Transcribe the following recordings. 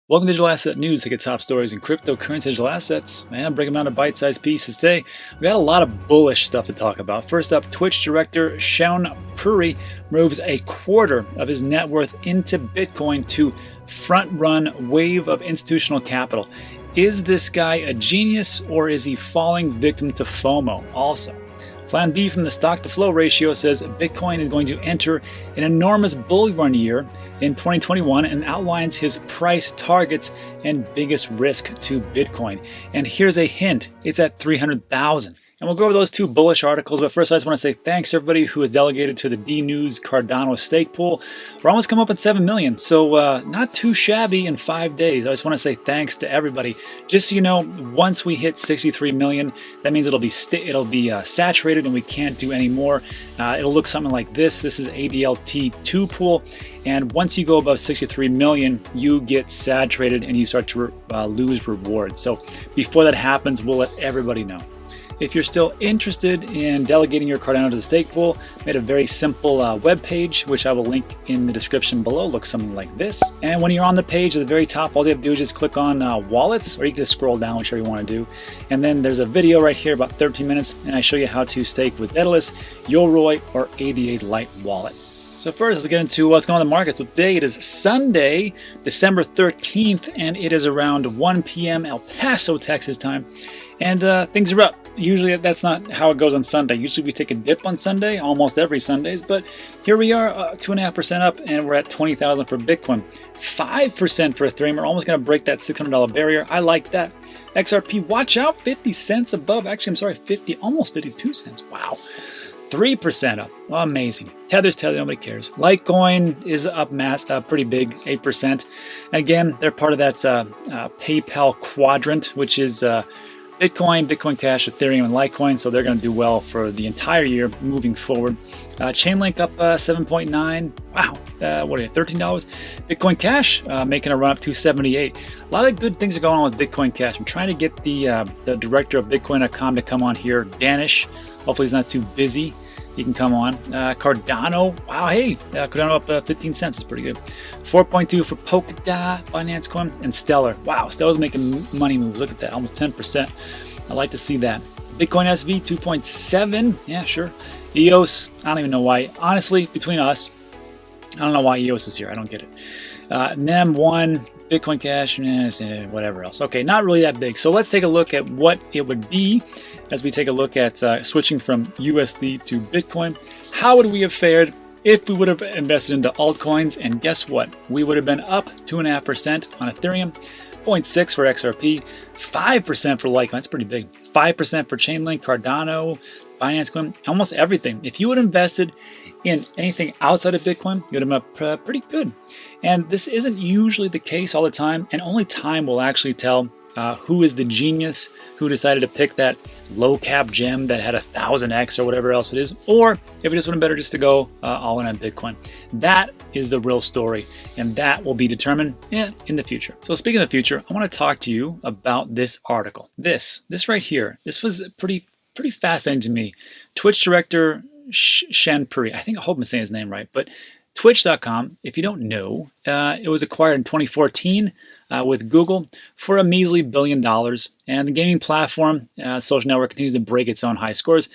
Welcome to Digital Asset News. Take top stories in cryptocurrency digital assets and break them down to bite-sized pieces. Today, we got a lot of bullish stuff to talk about. First up, Twitch director Sean Puri moves a quarter of his net worth into Bitcoin to front-run wave of institutional capital. Is this guy a genius or is he falling victim to FOMO? Also, Plan B from the stock-to-flow ratio says Bitcoin is going to enter an enormous bull run year in 2021 and outlines his price targets and biggest risk to Bitcoin. And here's a hint, it's at 300,000. And we'll go over those two bullish articles, but first I just want to say thanks to everybody who has delegated to the D-News Cardano stake pool. We're almost come up at 7 million, so not too shabby in 5 days. I just want to say thanks to everybody. Just so you know, once we hit 63 million, that means it'll be saturated and we can't do any more. It'll look something like this. This is ADLT2 pool, and once you go above 63 million, you get saturated and you start to lose rewards. So before that happens, we'll let everybody know. If you're still interested in delegating your Cardano to the stake pool, made a very simple web page, which I will link in the description below. Looks something like this. And when you're on the page at the very top, all you have to do is just click on wallets, or you can just scroll down, whichever you want to do. And then there's a video right here, about 13 minutes, and I show you how to stake with Daedalus, Yoroi, or ADA Lite wallet. So first, let's get into what's going on in the market. So today it is Sunday, December 13th, and it is around 1 p.m. El Paso, Texas time. And things are up. Usually that's not how it goes on Sunday. Usually we take a dip on Sunday, almost every Sundays, but here we are, 2.5% up, and we're at 20,000 for Bitcoin. 5% for Ethereum. We're almost going to break that $600 barrier. I like that. XRP, watch out, 50 cents above. Actually, I'm sorry, almost 52 cents. Wow. 3% up. Oh, amazing. Tether's Tether, nobody cares. Litecoin is up pretty big, 8%. And again, they're part of that PayPal quadrant, which is Bitcoin, Bitcoin Cash, Ethereum, and Litecoin, so they're going to do well for the entire year moving forward. Chainlink up 7.9. Wow, what are you, $13? Bitcoin Cash making a run up to 78. A lot of good things are going on with Bitcoin Cash. I'm trying to get the director of Bitcoin.com to come on here, Danish. Hopefully he's not too busy. He can come on. Cardano, wow, hey, Cardano up 15 cents, is pretty good. 4.2 for Polkadot, Binance Coin, and Stellar. Wow, Stellar's making money moves. Look at that, almost 10%. I like to see that. Bitcoin SV 2.7, yeah, sure. EOS, I don't even know why. Honestly, between us, I don't know why EOS is here. I don't get it. NEM1, Bitcoin Cash, whatever else. Okay, not really that big. So let's take a look at what it would be as we take a look at switching from USD to Bitcoin. How would we have fared if we would have invested into altcoins? And guess what? We would have been up 2.5% on Ethereum, 0.6 for XRP, 5% for Litecoin. That's pretty big. 5% for Chainlink, Cardano, Binance Coin, almost everything. If you would have invested in anything outside of Bitcoin, you would have been up pretty good. And this isn't usually the case all the time, and only time will actually tell who is the genius who decided to pick that low cap gem that had 1000x or whatever else it is, or if it just would have been better just to go all in on Bitcoin. That is the real story, and that will be determined in the future. So speaking of the future, I want to talk to you about this article. This right here. This was pretty fascinating to me. Twitch director Sean Puri, I hope I'm saying his name right, but Twitch.com, if you don't know, it was acquired in 2014 with Google for a measly $1 billion. And the gaming platform, social network, continues to break its own high scores.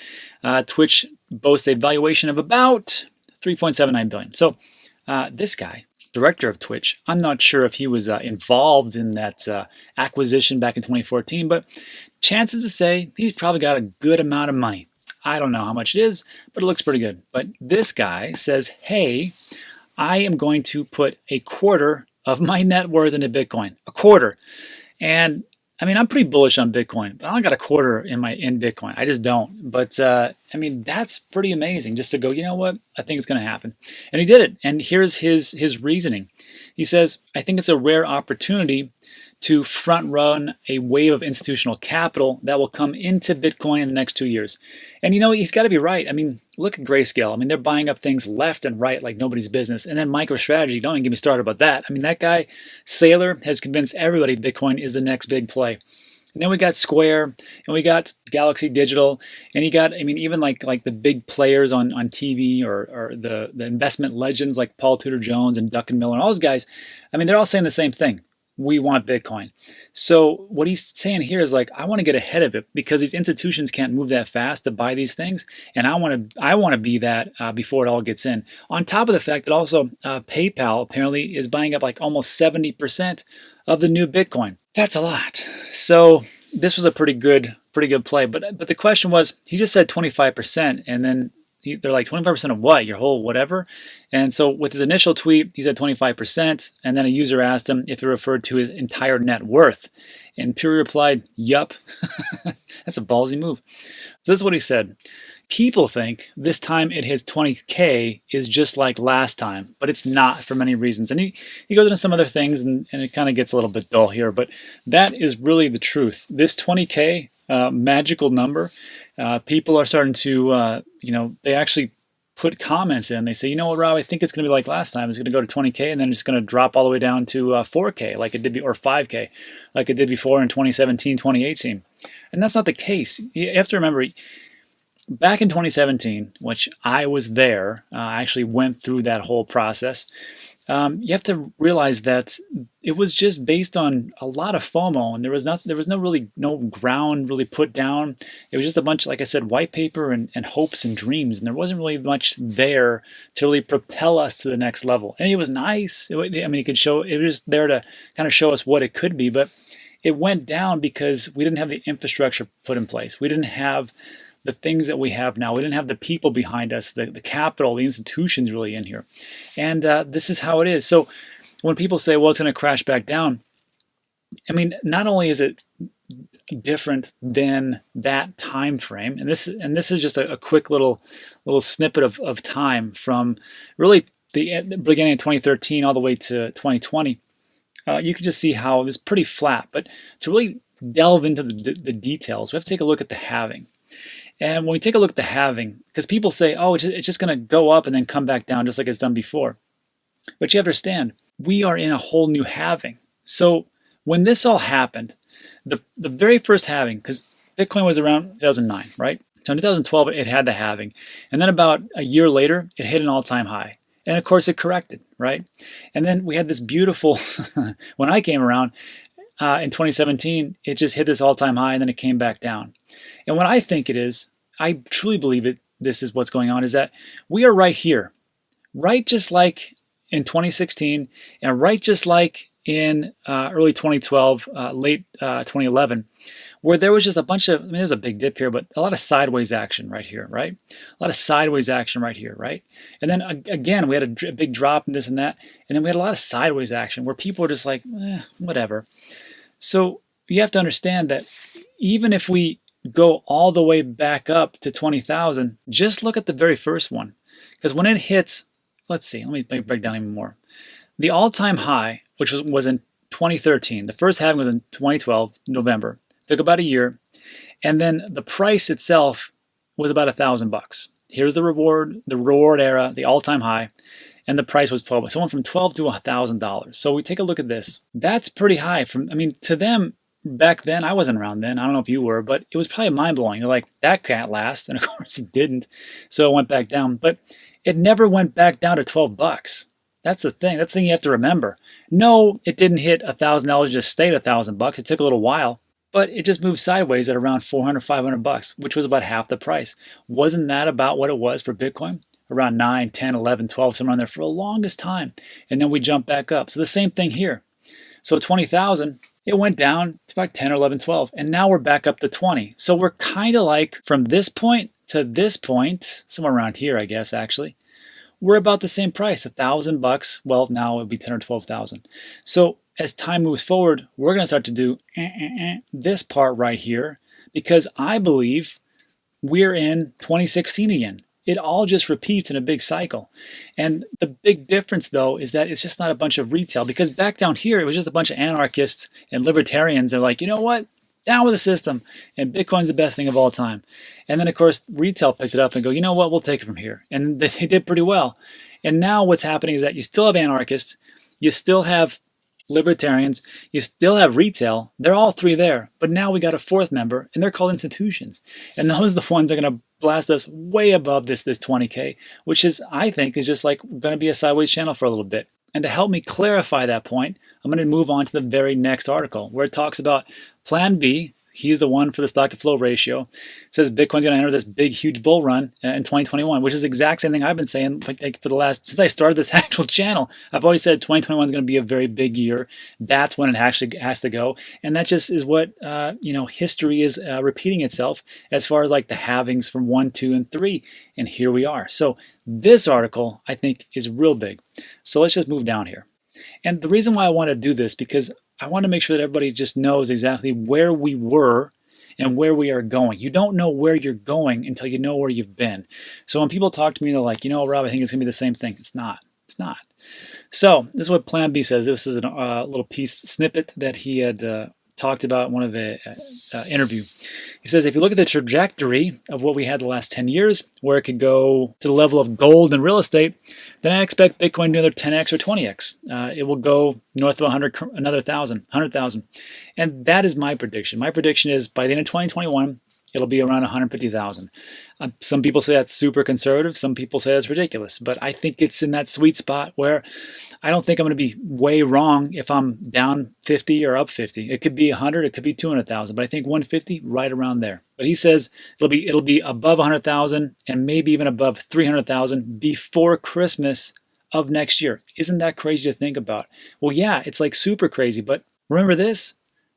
Twitch boasts a valuation of about $3.79 billion. So this guy, director of Twitch, I'm not sure if he was involved in that acquisition back in 2014, but chances to say he's probably got a good amount of money. I don't know how much it is, but it looks pretty good. But this guy says, hey, I am going to put a quarter of my net worth into Bitcoin. A quarter. And I mean, I'm pretty bullish on Bitcoin, but I don't got a quarter in Bitcoin. I just don't. But I mean, that's pretty amazing just to go, you know what? I think it's going to happen. And he did it. And here's his reasoning. He says, I think it's a rare opportunity to front run a wave of institutional capital that will come into Bitcoin in the next 2 years. And you know, he's got to be right. I mean, look at Grayscale. I mean, they're buying up things left and right like nobody's business. And then MicroStrategy, don't even get me started about that. I mean, that guy, Saylor, has convinced everybody Bitcoin is the next big play. And then we got Square, and we got Galaxy Digital, and you got, I mean, even like the big players on TV or the investment legends like Paul Tudor Jones and Duncan Miller and all those guys. I mean, they're all saying the same thing. we want Bitcoin. So what he's saying here is like, I want to get ahead of it because these institutions can't move that fast to buy these things, and I want to be that before it all gets in. On top of the fact that also PayPal apparently is buying up like almost 70% of the new Bitcoin. That's a lot. So this was a pretty good play. But the question was, he just said 25%, and then they're like, 25% of what? Your whole whatever? And so with his initial tweet, he said 25%, and then a user asked him if it referred to his entire net worth. And Puri replied, yup. That's a ballsy move. So this is what he said. People think this time it hits 20K is just like last time, but it's not for many reasons. And he goes into some other things, and it kind of gets a little bit dull here, but that is really the truth. This 20K magical number, people are starting to, they actually put comments in. They say, you know what, Rob, I think it's going to be like last time. It's going to go to 20K, and then it's going to drop all the way down to 4K, like it did, or 5K, like it did before in 2017, 2018. And that's not the case. You have to remember, back in 2017, which I was there, I actually went through that whole process. You have to realize that it was just based on a lot of FOMO, and there was no ground really put down. It was just a bunch, like I said, white paper and hopes and dreams, and there wasn't really much there to really propel us to the next level. And it was nice. It was there to kind of show us what it could be, but it went down because we didn't have the infrastructure put in place. We didn't have the things that we have now. We didn't have the people behind us, the capital, the institutions really in here. And this is how it is. So when people say, well, it's going to crash back down, I mean, not only is it different than that time frame, and this is just a quick little snippet of time from really the beginning of 2013 all the way to 2020. You can just see how it was pretty flat. But to really delve into the details, we have to take a look at the halving. And when we take a look at the halving, because people say, oh, it's just going to go up and then come back down just like it's done before. But you understand, we are in a whole new halving. So when this all happened, the very first halving, because Bitcoin was around 2009, right? So in 2012, it had the halving. And then about a year later, it hit an all-time high. And of course, it corrected, right? And then we had this beautiful, when I came around, in 2017, it just hit this all-time high, and then it came back down. And what I think it is, I truly believe it, this is what's going on, is that we are right here, right just like in 2016, and right just like in early 2012, late 2011, where there was just a bunch of, there's a big dip here, but a lot of sideways action right here, right? A lot of sideways action right here, right? And then again, we had a big drop and this and that, and then we had a lot of sideways action where people were just like, whatever. So you have to understand that even if we go all the way back up to 20,000, just look at the very first one. Because when it hits, let's see, let me break down even more. The all-time high, which was in 2013, the first halving was in 2012, November. Took about a year. And then the price itself was about $1,000. Here's the reward era, the all-time high. And the price was 12. So it went from $12 to $1,000. So we take a look at this. That's pretty high. To them, back then, I wasn't around then. I don't know if you were, but it was probably mind-blowing. They're like, that can't last. And of course it didn't. So it went back down. But it never went back down to $12. That's the thing. That's the thing you have to remember. No, it didn't hit $1,000, just stayed $1,000. It took a little while. But it just moved sideways at around $400, $500, which was about half the price. Wasn't that about what it was for Bitcoin? Around 9, 10, 11, 12, somewhere around there for the longest time. And then we jump back up. So the same thing here. So 20,000, it went down to about 10 or 11, 12. And now we're back up to 20. So we're kind of like from this point to this point, somewhere around here, I guess, actually, we're about the same price, $1,000. Well, now it would be 10 or 12,000. So as time moves forward, we're going to start to do this part right here, because I believe we're in 2016 again. It all just repeats in a big cycle. And the big difference, though, is that it's just not a bunch of retail, because back down here, it was just a bunch of anarchists and libertarians. They're like, you know what? Down with the system. And Bitcoin's the best thing of all time. And then, of course, retail picked it up and go, you know what? We'll take it from here. And they did pretty well. And now what's happening is that you still have anarchists. You still have libertarians, you still have retail. They're all three there. But now we got a fourth member, and they're called institutions. And those are the ones that are going to blast us way above this 20K, which is, I think, is just like going to be a sideways channel for a little bit. And to help me clarify that point, I'm going to move on to the very next article where it talks about Plan B. He's the one for the stock to flow ratio. It says Bitcoin's going to enter this big, huge bull run in 2021, which is the exact same thing I've been saying like for the last, since I started this actual channel. I've always said 2021 is going to be a very big year. That's when it actually has to go. And that just is what, history is repeating itself as far as like the halvings from 1, 2, and 3. And here we are. So this article, I think, is real big. So let's just move down here. And the reason why I want to do this, because I want to make sure that everybody just knows exactly where we were and where we are going. You don't know where you're going until you know where you've been. So when people talk to me, they're like, Rob, I think it's going to be the same thing. It's not. It's not. So this is what Plan B says. This is a little piece snippet that he had talked about in one of the interview. He says, if you look at the trajectory of what we had the last 10 years, where it could go to the level of gold and real estate, then I expect Bitcoin to do another 10x or 20x. It will go north of 100,000. And that is my prediction. My prediction is by the end of 2021, it'll be around 150,000. Some people say that's super conservative. Some people say that's ridiculous. But I think it's in that sweet spot where I don't think I'm going to be way wrong if I'm down 50 or up 50. It could be 100, it could be 200,000, but I think 150, right around there. But he says it'll be above 100,000 and maybe even above 300,000 before Christmas of next year. Isn't that crazy to think about? Well, yeah, it's like super crazy, but remember this?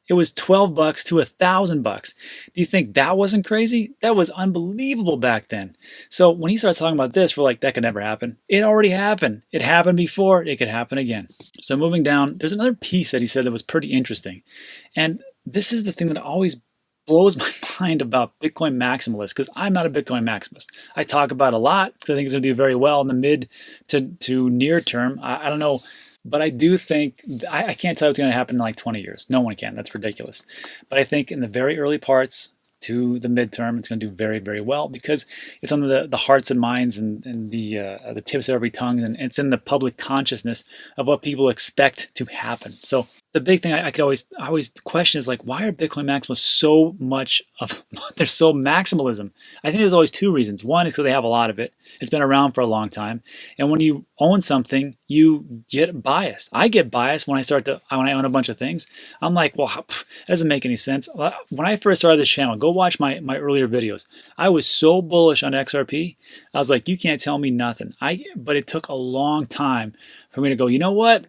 It was $12 to $1,000. Do you think that wasn't crazy? That was unbelievable back then. So when he starts talking about this, we're like, that could never happen. It already happened. It happened before. It could happen again. So moving down, there's another piece that he said that was pretty interesting. And this is the thing that always blows my mind about Bitcoin maximalists, because I'm not a Bitcoin maximalist. I talk about it a lot because I think it's going to do very well in the mid to near term. I don't know. But I do think, I can't tell what's going to happen in like 20 years. No one can. That's ridiculous. But I think in the very early parts to the midterm, it's going to do very, very well because it's on the hearts and minds and the tips of every tongue, and it's in the public consciousness of what people expect to happen. So the big thing I always question is like, why are Bitcoin maximalists so much of, they're so maximalism? I think there's always two reasons. One is because they have a lot of it. It's been around for a long time. And when you own something, you get biased. I get biased when I own a bunch of things. I'm like, well, that doesn't make any sense. When I first started this channel, go watch my earlier videos. I was so bullish on XRP. I was like, you can't tell me nothing. But it took a long time for me to go, you know what?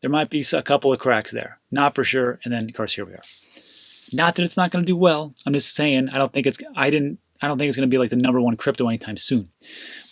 There might be a couple of cracks there. Not for sure. And then, of course, here we are. Not that it's not going to do well. I'm just saying I don't think it's going to be like the #1 crypto anytime soon.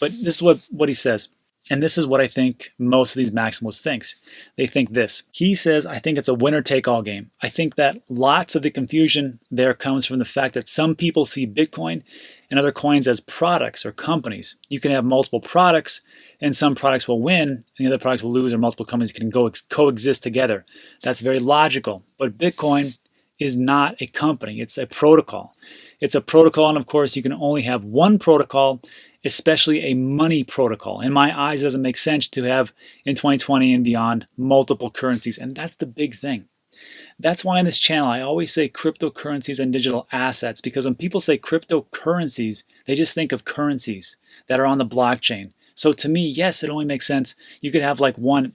But this is what he says. And this is what I think most of these maximalists thinks. They think this. He says, I think it's a winner-take-all game. I think that lots of the confusion there comes from the fact that some people see Bitcoin and other coins as products or companies. You can have multiple products, and some products will win, and the other products will lose, or multiple companies can coexist together. That's very logical. But Bitcoin is not a company. It's a protocol. It's a protocol, and of course, you can only have one protocol, especially a money protocol. In my eyes, it doesn't make sense to have, in 2020 and beyond, multiple currencies. And that's the big thing. That's why in this channel, I always say cryptocurrencies and digital assets, because when people say cryptocurrencies, they just think of currencies that are on the blockchain. So to me, yes, it only makes sense. You could have like one,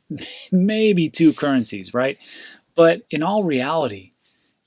maybe two currencies, right? But in all reality,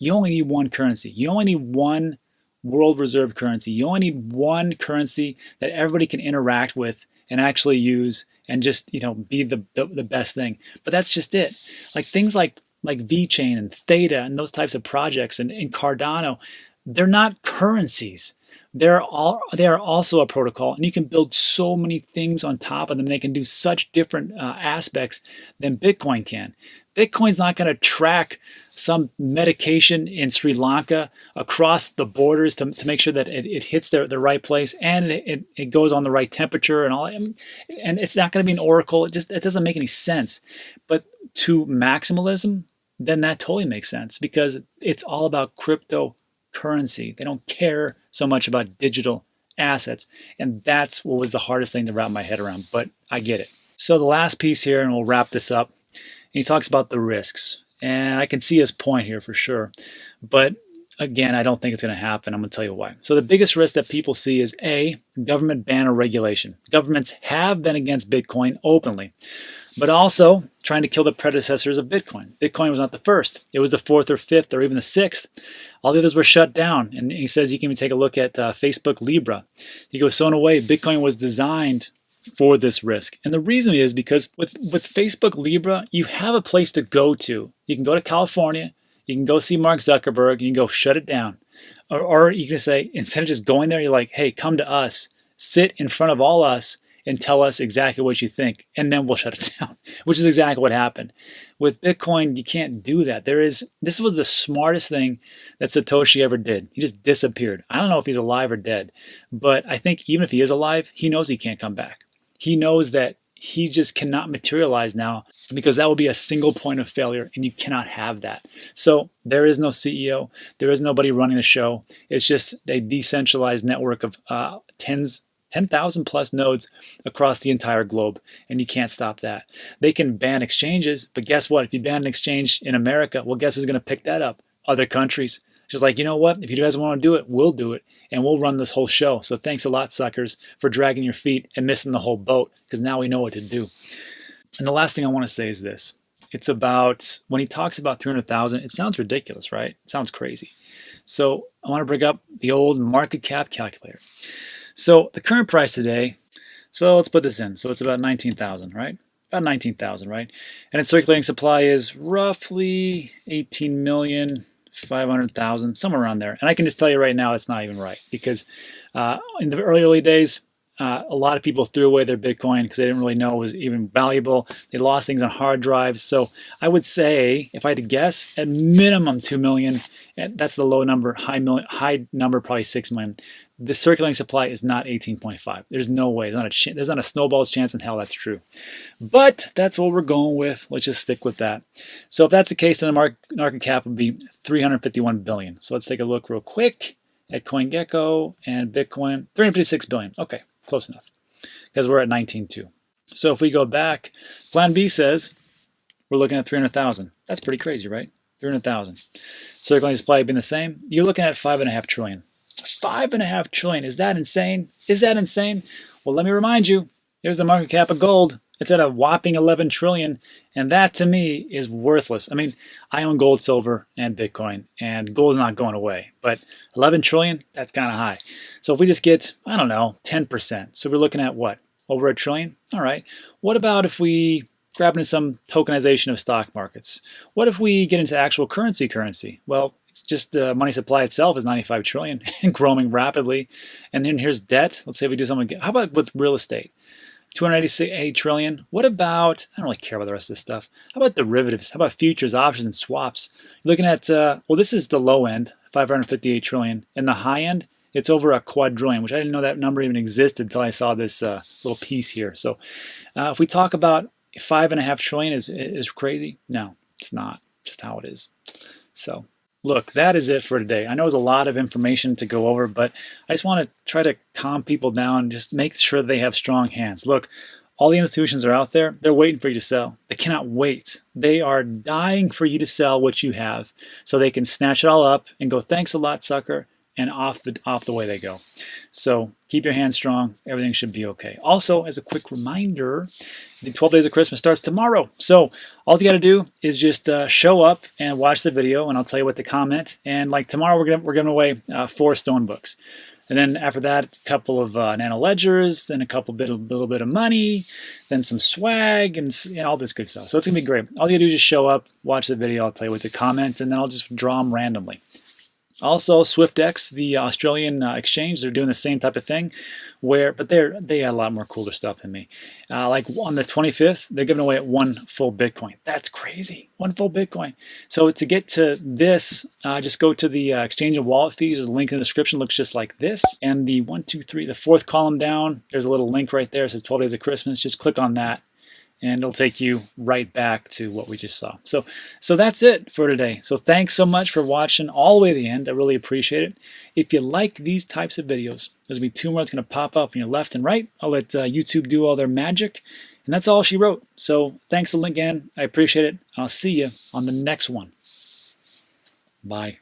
you only need one currency. You only need one world reserve currency. You only need one currency that everybody can interact with and actually use and just, be the best thing. But that's just it. Like things like VeChain and Theta and those types of projects and Cardano, they're not currencies. They are also a protocol, and you can build so many things on top of them. They can do such different aspects than Bitcoin can. Bitcoin's not going to track some medication in Sri Lanka across the borders to make sure that it hits the right place and it goes on the right temperature and all. And it's not going to be an oracle. It doesn't make any sense. But to maximalism, then that totally makes sense because it's all about cryptocurrency. They don't care so much about digital assets. And that's what was the hardest thing to wrap my head around. But I get it. So the last piece here, and we'll wrap this up. He talks about the risks, and I can see his point here for sure. But again, I don't think it's going to happen. I'm going to tell you why. So the biggest risk that people see is A, government ban or regulation. Governments have been against Bitcoin openly. but also trying to kill the predecessors of Bitcoin. Bitcoin was not the first. It was the fourth or fifth or even the sixth. All the others were shut down. And he says you can even take a look at Facebook Libra. He goes, so in a way, Bitcoin was designed for this risk. And the reason is because with Facebook Libra, you have a place to go to. You can go to California. You can go see Mark Zuckerberg. You can go shut it down. Or you can say, instead of just going there, you're like, hey, come to us. Sit in front of all us and tell us exactly what you think, and then we'll shut it down, which is exactly what happened. With Bitcoin, you can't do that. This was the smartest thing that Satoshi ever did. He just disappeared. I don't know if he's alive or dead, but I think even if he is alive, he knows he can't come back. He knows that he just cannot materialize now because that will be a single point of failure, and you cannot have that. So there is no CEO. There is nobody running the show. It's just a decentralized network of 10,000 plus nodes across the entire globe, and you can't stop that. They can ban exchanges, but guess what? If you ban an exchange in America, well, guess who's going to pick that up? Other countries. Just like, you know what? If you guys want to do it, we'll do it, and we'll run this whole show. So thanks a lot, suckers, for dragging your feet and missing the whole boat, because now we know what to do. And the last thing I want to say is this. It's about, when he talks about 300,000, it sounds ridiculous, right? It sounds crazy. So I want to bring up the old market cap calculator. So the current price today, so let's put this in. So it's about 19,000, right? About 19,000, right? And its circulating supply is roughly 18,500,000, somewhere around there. And I can just tell you right now, it's not even right, because in the early days, a lot of people threw away their Bitcoin because they didn't really know it was even valuable. They lost things on hard drives. So I would say, if I had to guess, at minimum 2 million. And that's the low number. High number, probably 6 million. The circulating supply is not 18.5. There's no way. There's not a snowball's chance in hell that's true. But that's what we're going with. Let's just stick with that. So if that's the case, then the market cap would be 351 billion. So let's take a look real quick at CoinGecko and Bitcoin. 356 billion. Okay, close enough, because we're at 19.2. So if we go back, Plan B says we're looking at 300,000. That's pretty crazy, right? 300,000. Circulating supply being the same. You're looking at 5.5 trillion. 5.5 trillion. Is that insane? Is that insane? Well, let me remind you, here's the market cap of gold. It's at a whopping 11 trillion. And that to me is worthless. I mean, I own gold, silver, and Bitcoin, and gold's not going away. But 11 trillion, that's kind of high. So if we just get, I don't know, 10%. So we're looking at what? Over a trillion? All right. What about if we grab into some tokenization of stock markets? What if we get into actual currency? Well, just the money supply itself is 95 trillion and growing rapidly. And then here's debt. Let's say we do something. How about with real estate? 288 trillion. What about, I don't really care about the rest of this stuff. How about derivatives? How about futures, options, and swaps? You're looking at, well, this is the low end, 558 trillion. And the high end, it's over a quadrillion, which I didn't know that number even existed until I saw this little piece here. So if we talk about 5.5 trillion is crazy, no, it's not. Just how it is. So look, that is it for today. I know it's a lot of information to go over, but I just want to try to calm people down, just make sure they have strong hands. Look, all the institutions are out there. They're waiting for you to sell. They cannot wait. They are dying for you to sell what you have so they can snatch it all up and go, thanks a lot, sucker, and off the way they go. So keep your hands strong. Everything should be okay. Also, as a quick reminder, the 12 Days of Christmas starts tomorrow. So all you got to do is just show up and watch the video, and I'll tell you what to comment. And like tomorrow, we're giving away 4 STONEBOOKs. And then after that, a couple of nano ledgers, then a little bit of money, then some swag, and all this good stuff. So it's going to be great. All you got to do is just show up, watch the video, I'll tell you what to comment, and then I'll just draw them randomly. Also, SwiftX, the Australian exchange, they're doing the same type of thing, but they had a lot more cooler stuff than me. Like on the 25th, they're giving away 1 full Bitcoin. That's crazy, 1 full Bitcoin. So to get to this, just go to the exchange and wallet fees. There's a link in the description. Looks just like this. And the 1, 2, 3, the 4th column down, there's a little link right there. It says 12 Days of Christmas. Just click on that, and it'll take you right back to what we just saw. So that's it for today. So thanks so much for watching all the way to the end. I really appreciate it. If you like these types of videos, there's going to be 2 more that's going to pop up on your left and right. I'll let YouTube do all their magic. And that's all she wrote. So thanks again. I appreciate it. I'll see you on the next one. Bye.